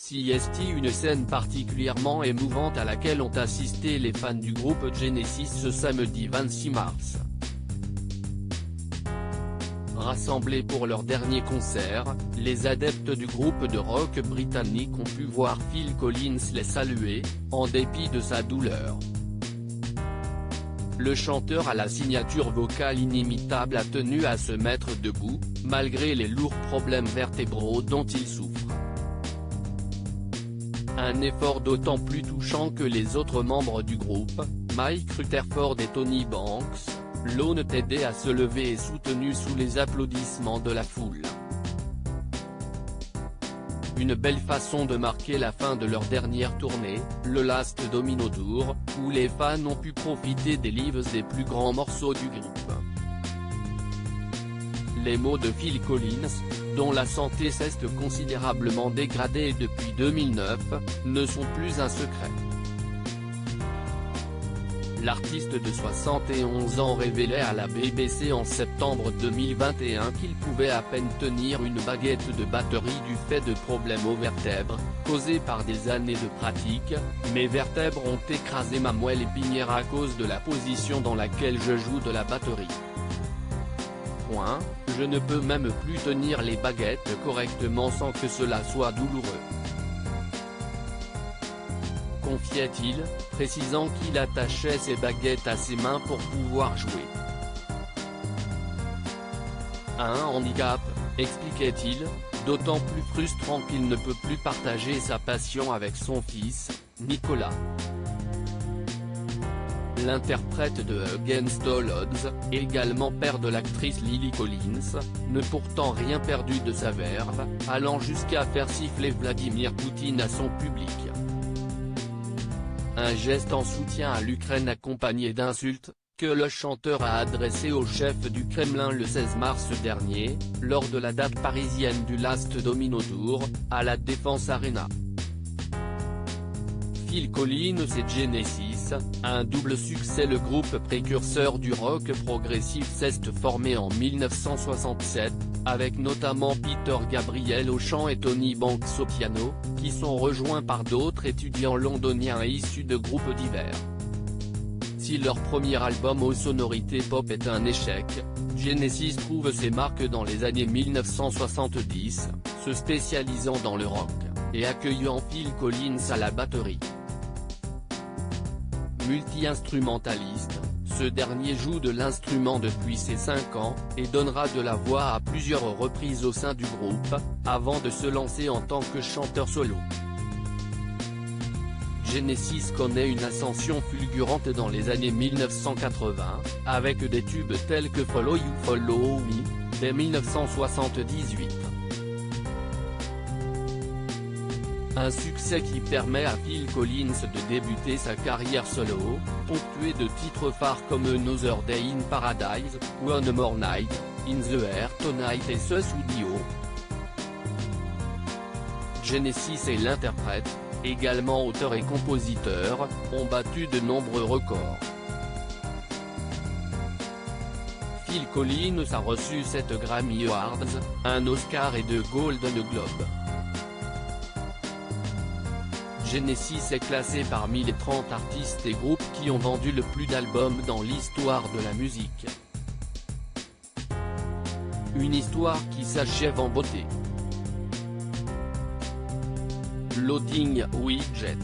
CST, une scène particulièrement émouvante à laquelle ont assisté les fans du groupe Genesis ce samedi 26 mars. Rassemblés pour leur dernier concert, les adeptes du groupe de rock britannique ont pu voir Phil Collins les saluer, en dépit de sa douleur. Le chanteur à la signature vocale inimitable a tenu à se mettre debout, malgré les lourds problèmes vertébraux dont il souffre. Un effort d'autant plus touchant que les autres membres du groupe, Mike Rutherford et Tony Banks, l'ont aidé à se lever et soutenu sous les applaudissements de la foule. Une belle façon de marquer la fin de leur dernière tournée, le Last Domino Tour, où les fans ont pu profiter des lives des plus grands morceaux du groupe. Les mots de Phil Collins, dont la santé s'est considérablement dégradée depuis 2009, ne sont plus un secret. L'artiste de 71 ans révélait à la BBC en septembre 2021 qu'il pouvait à peine tenir une baguette de batterie du fait de problèmes aux vertèbres, causés par des années de pratique. Mes vertèbres ont écrasé ma moelle épinière à cause de la position dans laquelle je joue de la batterie. Je ne peux même plus tenir les baguettes correctement sans que cela soit douloureux, confiait-il, précisant qu'il attachait ses baguettes à ses mains pour pouvoir jouer. Un handicap, expliquait-il, d'autant plus frustrant qu'il ne peut plus partager sa passion avec son fils, Nicolas. L'interprète de Against All Odds, également père de l'actrice Lily Collins, n'a pourtant rien perdu de sa verve, allant jusqu'à faire siffler Vladimir Poutine à son public. Un geste en soutien à l'Ukraine accompagné d'insultes, que le chanteur a adressé au chef du Kremlin le 16 mars dernier, lors de la date parisienne du Last Domino Tour, à la Défense Arena. Phil Collins et Genesis, un double succès. Le groupe précurseur du rock progressif s'est formé en 1967, avec notamment Peter Gabriel au chant et Tony Banks au piano, qui sont rejoints par d'autres étudiants londoniens issus de groupes divers. Si leur premier album aux sonorités pop est un échec, Genesis trouve ses marques dans les années 1970, se spécialisant dans le rock, et accueillant Phil Collins à la batterie. Multi-instrumentaliste, ce dernier joue de l'instrument depuis ses 5 ans, et donnera de la voix à plusieurs reprises au sein du groupe, avant de se lancer en tant que chanteur solo. Genesis connaît une ascension fulgurante dans les années 1980, avec des tubes tels que Follow You Follow Me, dès 1978. Un succès qui permet à Phil Collins de débuter sa carrière solo, ponctuée de titres phares comme Another Day in Paradise, One More Night, In the Air Tonight et Ce Studio. Genesis et l'interprète, également auteur et compositeur, ont battu de nombreux records. Phil Collins a reçu 7 Grammy Awards, un Oscar et 2 Golden Globes. Genesis est classé parmi les 30 artistes et groupes qui ont vendu le plus d'albums dans l'histoire de la musique. Une histoire qui s'achève en beauté. Loading Widget.